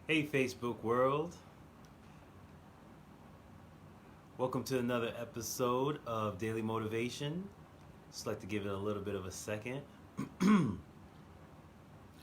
Hey Facebook world, welcome to another episode of Daily Motivation. Just like to give it a little bit of a second. How's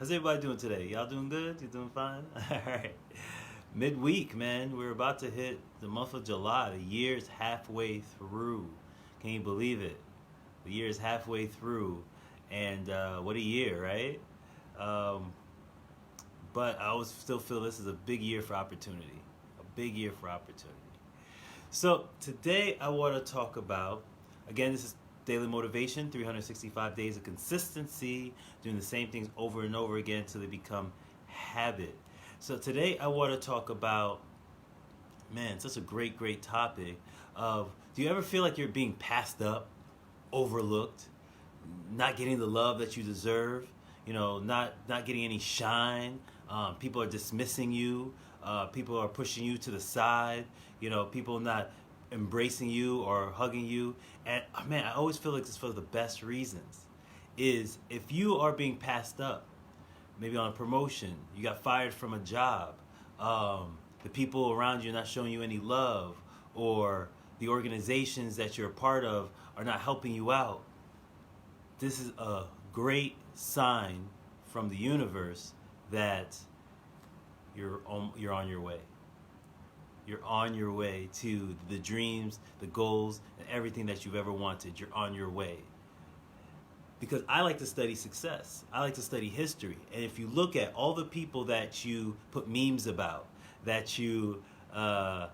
everybody doing today? Y'all doing good? You doing fine? Alright. Midweek, man. We're about to hit the month of July. The year's halfway through. Can you believe it? The year is halfway through. And what a year, right? But I always still feel this is a big year for opportunity. A big year for opportunity. So today I want to talk about, again, this is daily motivation, 365 days of consistency, doing the same things over and over again until they become habit. So today I want to talk about, man, such a great topic of, do you ever feel like you're being passed up, overlooked, not getting the love that you deserve, not getting any shine? People are dismissing you. People are pushing you to the side. People not embracing you or hugging you. And man, I always feel like this for the best reasons. Is if you are being passed up, maybe on a promotion, you got fired from a job, the people around you are not showing you any love, or the organizations that you're a part of are not helping you out. This is a great sign from the universe that you're on your way. You're on your way to the dreams, the goals, and everything that you've ever wanted. You're on your way. Because I like to study success. I like to study history. And if you look at all the people that you put memes about, that you hold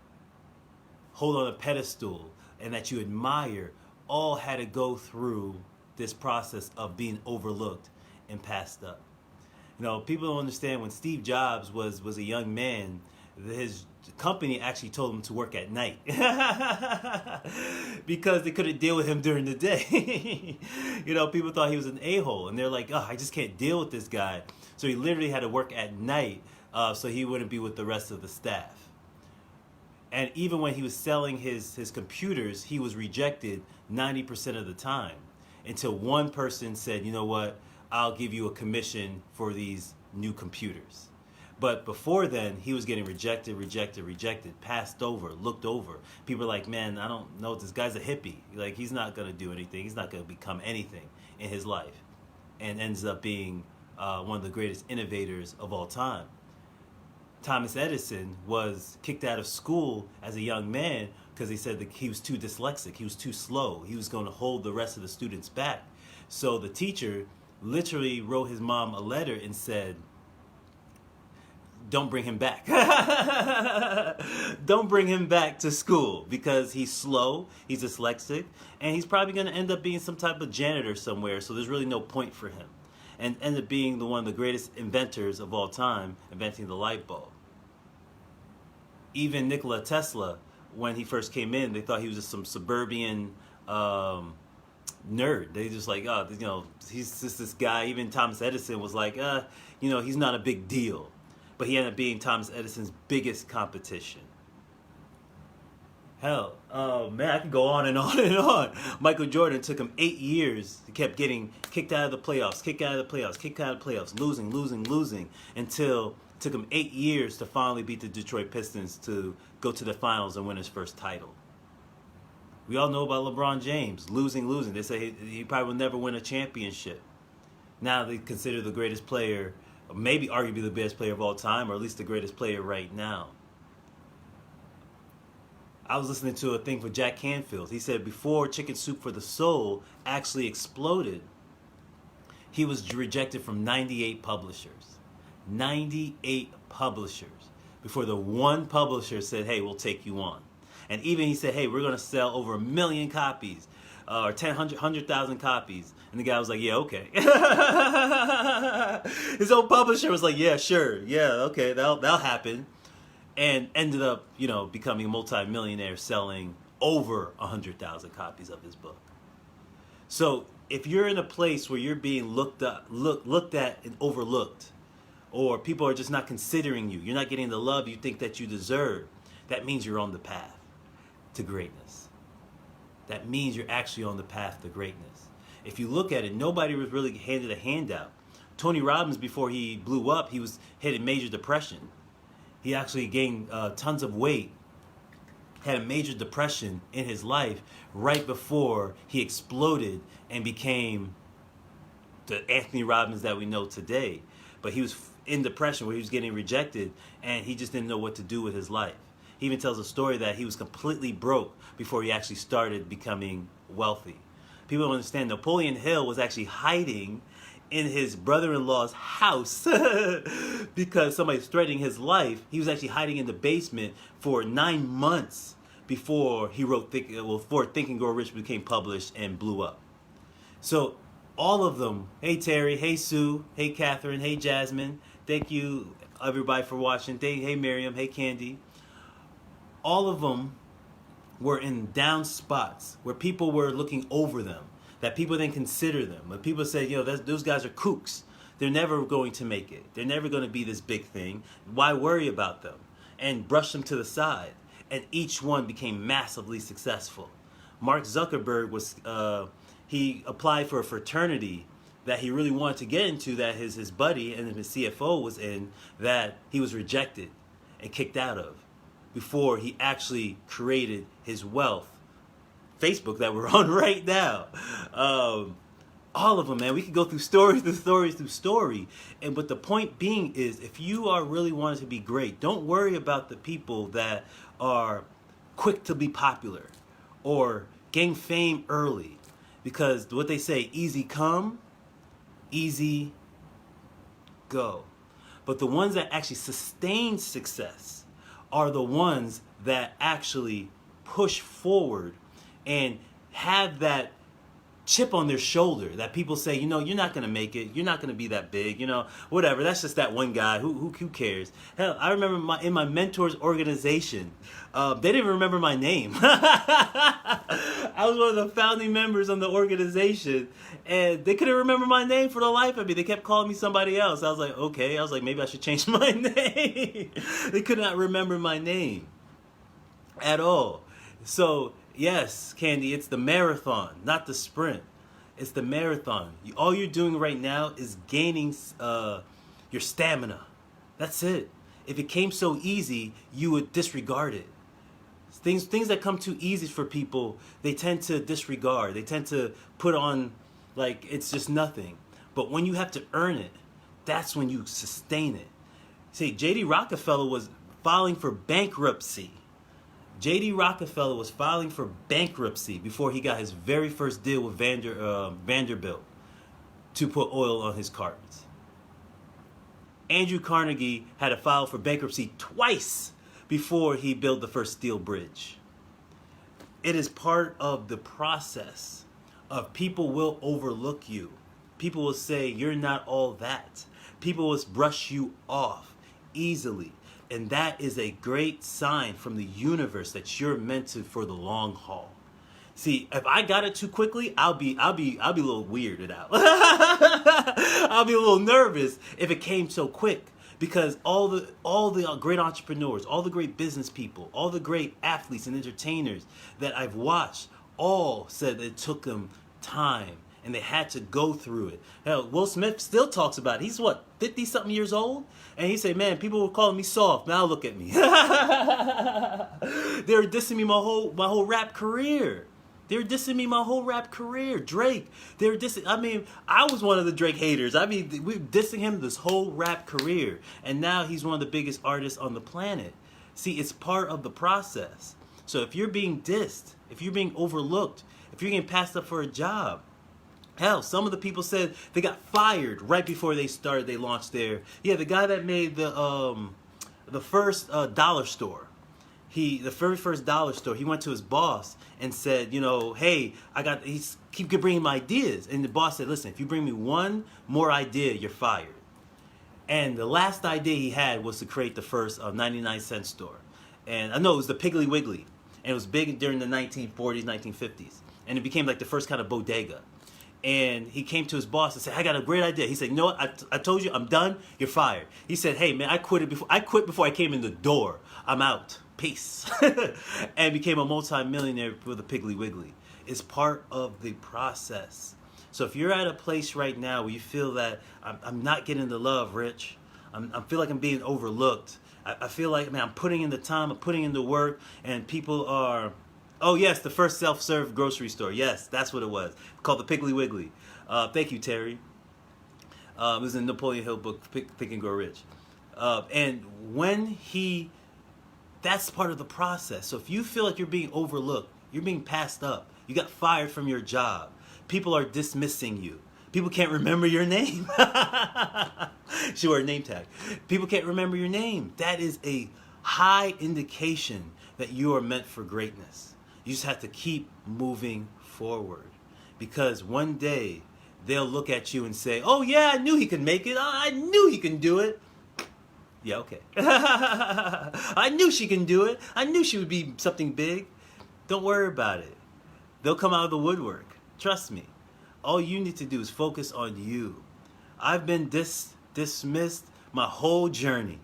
on a pedestal, and that you admire, all had to go through this process of being overlooked and passed up. People don't understand when Steve Jobs was a young man, his company actually told him to work at night because they couldn't deal with him during the day. People thought he was an a-hole, and they're like, oh, I just can't deal with this guy. So he literally had to work at night so he wouldn't be with the rest of the staff. And even when he was selling his computers, he was rejected 90% of the time, until one person said, you know what, I'll give you a commission for these new computers. But before then, he was getting rejected, passed over, looked over. People are like, man, I don't know, this guy's a hippie. Like, he's not going to do anything. He's not going to become anything in his life. And ends up being one of the greatest innovators of all time. Thomas Edison was kicked out of school as a young man because he said that he was too dyslexic. He was too slow. He was going to hold the rest of the students back. So the teacher literally wrote his mom a letter and said, don't bring him back. Don't bring him back to school because he's slow, he's dyslexic, and he's probably going to end up being some type of janitor somewhere, so there's really no point for him. And ended up being one of the greatest inventors of all time, inventing the light bulb. Even Nikola Tesla, when he first came in, they thought he was just some suburban nerd. They just like, he's just this guy. Even Thomas Edison was like, he's not a big deal. But he ended up being Thomas Edison's biggest competition. Hell, man, I can go on and on and on. Michael Jordan, took him 8 years. He kept getting kicked out of the playoffs, losing, until it took him 8 years to finally beat the Detroit Pistons to go to the finals and win his first title. We all know about LeBron James, losing. They say he probably will never win a championship. Now they consider the greatest player, maybe arguably the best player of all time, or at least the greatest player right now. I was listening to a thing for Jack Canfield. He said before Chicken Soup for the Soul actually exploded, he was rejected from 98 publishers. 98 publishers. Before the one publisher said, hey, we'll take you on. And even he said, hey, we're going to sell over 1 million copies, or 100,000 copies. And the guy was like, yeah, okay. His own publisher was like, yeah, sure. Yeah, okay, that'll happen. And ended up, becoming a multi-millionaire, selling over 100,000 copies of his book. So if you're in a place where you're being looked at and overlooked, or people are just not considering you, you're not getting the love you think that you deserve, that means you're on the path to greatness. That means you're actually on the path to greatness. If you look at it, nobody was really handed a handout. Tony Robbins, before he blew up, he was hit in major depression. He actually gained tons of weight, had a major depression in his life right before he exploded and became the Anthony Robbins that we know today. But he was in depression where he was getting rejected, and he just didn't know what to do with his life. He even tells a story that he was completely broke before he actually started becoming wealthy. People don't understand Napoleon Hill was actually hiding in his brother-in-law's house because somebody's threatening his life. He was actually hiding in the basement for 9 months before he wrote before Think and Grow Rich became published and blew up. So all of them, hey Terry, hey Sue, hey Catherine, hey Jasmine, thank you everybody for watching. Hey Miriam, hey Candy. All of them were in down spots where people were looking over them, that people didn't consider them. But people said, those guys are kooks. They're never going to make it. They're never going to be this big thing. Why worry about them? And brush them to the side. And each one became massively successful. Mark Zuckerberg he applied for a fraternity that he really wanted to get into, that his buddy and his CFO was in, that he was rejected and kicked out of before he actually created his wealth. Facebook that we're on right now. All of them, man. We could go through story. But the point being is, if you are really wanting to be great, don't worry about the people that are quick to be popular or gain fame early. Because what they say, easy come, easy go. But the ones that actually sustain success are the ones that actually push forward and have that chip on their shoulder that people say, you're not going to make it. You're not going to be that big, whatever. That's just that one guy. Who cares? Hell, I remember in my mentor's organization, they didn't even remember my name. I was one of the founding members of the organization, and they couldn't remember my name for the life of me. They kept calling me somebody else. I was like, okay. I was like, maybe I should change my name. They could not remember my name at all. So, yes, Candy, it's the marathon, not the sprint. It's the marathon. All you're doing right now is gaining your stamina. That's it. If it came so easy, you would disregard it. Things that come too easy for people, they tend to disregard. They tend to put on like it's just nothing. But when you have to earn it, that's when you sustain it. See, J.D. Rockefeller was filing for bankruptcy. J.D. Rockefeller was filing for bankruptcy before he got his very first deal with Vanderbilt to put oil on his cards. Andrew Carnegie had to file for bankruptcy twice before he built the first steel bridge. It is part of the process of people will overlook you. People will say you're not all that. People will brush you off easily. And that is a great sign from the universe that you're meant to for the long haul. See, if I got it too quickly, I'll be a little weirded out. I'll be a little nervous if it came so quick, because all the great entrepreneurs, all the great business people, all the great athletes and entertainers that I've watched, all said it took them time and they had to go through it. Hell, Will Smith still talks about it. He's 50-something years old? And he said, man, people were calling me soft. Now look at me. They were dissing me my whole rap career. They were dissing me my whole rap career. Drake, they were dissing. I mean, I was one of the Drake haters. I mean, we were dissing him this whole rap career. And now he's one of the biggest artists on the planet. See, it's part of the process. So if you're being dissed, if you're being overlooked, if you're getting passed up for a job, hell, some of the people said they got fired right before they launched their... Yeah, the guy that made the first dollar store. The very first dollar store, he went to his boss and said, hey, keep bringing my ideas. And the boss said, listen, if you bring me one more idea, you're fired. And the last idea he had was to create the first 99-cent store. And I know it was the Piggly Wiggly. And it was big during the 1940s, 1950s. And it became like the first kind of bodega. And he came to his boss and said, I got a great idea. He said, you know what? I told you, I'm done. You're fired. He said, hey, man, I quit before I came in the door. I'm out. Peace. And became a multi-millionaire with the Piggly Wiggly. It's part of the process. So if you're at a place right now where you feel that I'm not getting the love, Rich, I feel like I'm being overlooked, I feel like, man, I'm putting in the time, I'm putting in the work, and people are, oh yes, the first self-serve grocery store. Yes, that's what it was. Called the Piggly Wiggly. Thank you, Terry. It was in Napoleon Hill book, Think and Grow Rich. And that's part of the process. So if you feel like you're being overlooked, you're being passed up, you got fired from your job, people are dismissing you, people can't remember your name. She wore a name tag. People can't remember your name. That is a high indication that you are meant for greatness. You just have to keep moving forward, because one day they'll look at you and say, oh yeah, I knew he could make it. I knew he can do it. Yeah, okay. I knew she can do it. I knew she would be something big. Don't worry about it. They'll come out of the woodwork. Trust me. All you need to do is focus on you. I've been dismissed my whole journey.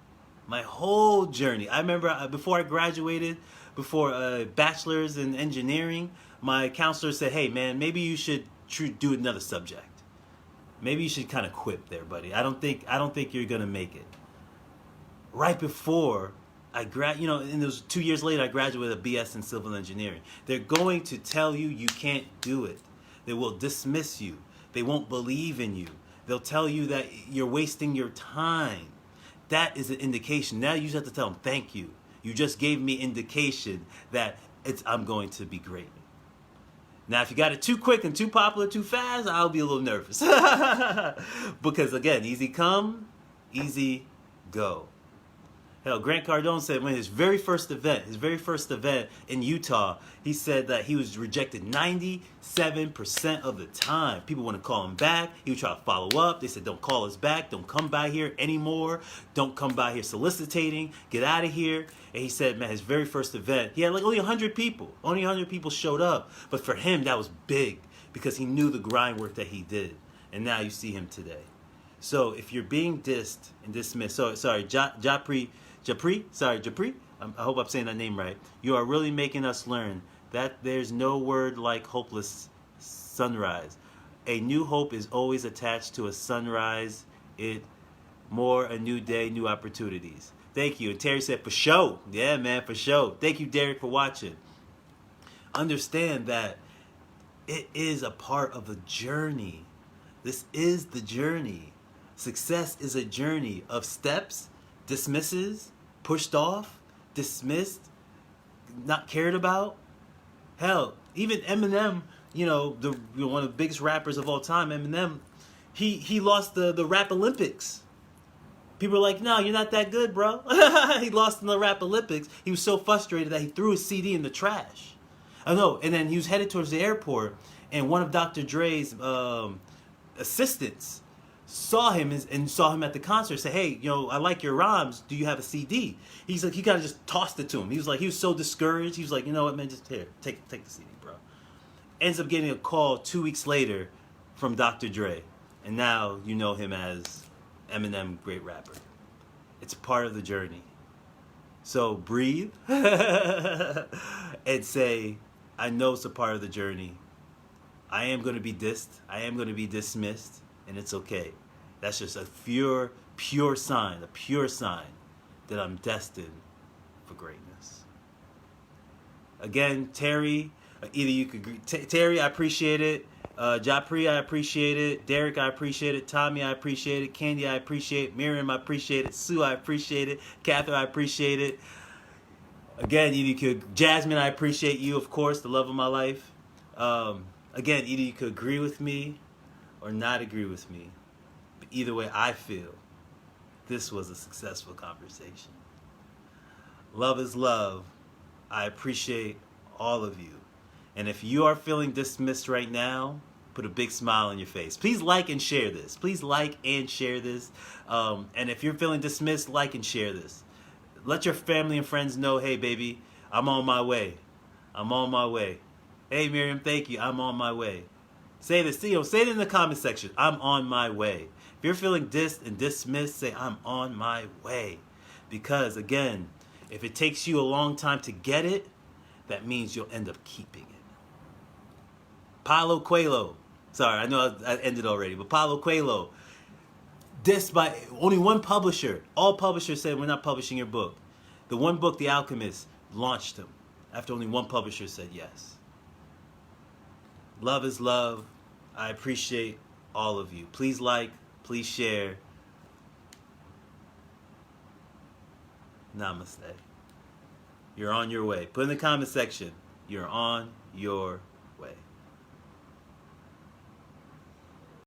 My whole journey. I remember before I graduated, before a bachelor's in engineering, my counselor said, hey man, maybe you should do another subject. Maybe you should kind of quit there, buddy. I don't think you're going to make it. Right before and it was 2 years later, I graduated with a BS in civil engineering. They're going to tell you you can't do it. They will dismiss you. They won't believe in you. They'll tell you that you're wasting your time. That is an indication. Now you just have to tell them, thank you. You just gave me indication that I'm going to be great. Now, if you got it too quick and too popular, too fast, I'll be a little nervous. Because again, easy come, easy go. Hell, Grant Cardone said when his very first event in Utah, he said that he was rejected 97% of the time. People want to call him back. He would try to follow up. They said, don't call us back. Don't come by here anymore. Don't come by here soliciting. Get out of here. And he said, man, his very first event, he had like only 100 people. Only 100 people showed up. But for him, that was big because he knew the grind work that he did. And now you see him today. So if you're being dissed and dismissed, Japri, I hope I'm saying that name right. You are really making us learn that there's no word like hopeless sunrise. A new hope is always attached to a sunrise. A new day, new opportunities. Thank you. And Terry said, for sure. Yeah, man, for sure. Thank you, Derek, for watching. Understand that it is a part of the journey. This is the journey. Success is a journey of steps, dismisses, pushed off, dismissed, not cared about. Hell, even Eminem, one of the biggest rappers of all time, Eminem, he lost the rap Olympics. People are like, no, you're not that good, bro. He lost in the rap Olympics. He was so frustrated that he threw his CD in the trash. I know. And then he was headed towards the airport, and one of Dr. Dre's assistants saw him at the concert, said, hey, I like your rhymes. Do you have a CD? He's like, he kind of just tossed it to him. He was so discouraged. He was like, you know what, man, just here, take the CD, bro. Ends up getting a call 2 weeks later from Dr. Dre. And now you know him as Eminem, great rapper. It's part of the journey. So breathe and say, I know it's a part of the journey. I am going to be dissed. I am going to be dismissed. And it's okay. That's just a pure sign that I'm destined for greatness. Again, Terry, either you could Terry, I appreciate it. Japri, I appreciate it. Derek, I appreciate it. Tommy, I appreciate it. Candy, I appreciate it. Miriam, I appreciate it. Sue, I appreciate it. Catherine, I appreciate it. Again, either you could, Jasmine, I appreciate you, of course, the love of my life. Again, either you could agree with me or not agree with me. But either way, I feel this was a successful conversation. Love is love. I appreciate all of you. And if you are feeling dismissed right now, put a big smile on your face. Please like and share this. Please like and share this. And if you're feeling dismissed, like and share this. Let your family and friends know, hey, baby, I'm on my way. I'm on my way. Hey, Miriam, thank you. I'm on my way. Say this. Say it in the comment section. I'm on my way. If you're feeling dissed and dismissed, say, I'm on my way. Because, again, if it takes you a long time to get it, that means you'll end up keeping it. Paulo Coelho. Sorry, I know I ended already, but Paulo Coelho. This by only one publisher. All publishers said, we're not publishing your book. The one book, The Alchemist, launched him after only one publisher said yes. Love is love. I appreciate all of you. Please like, please share. Namaste. You're on your way. Put in the comment section, you're on your way.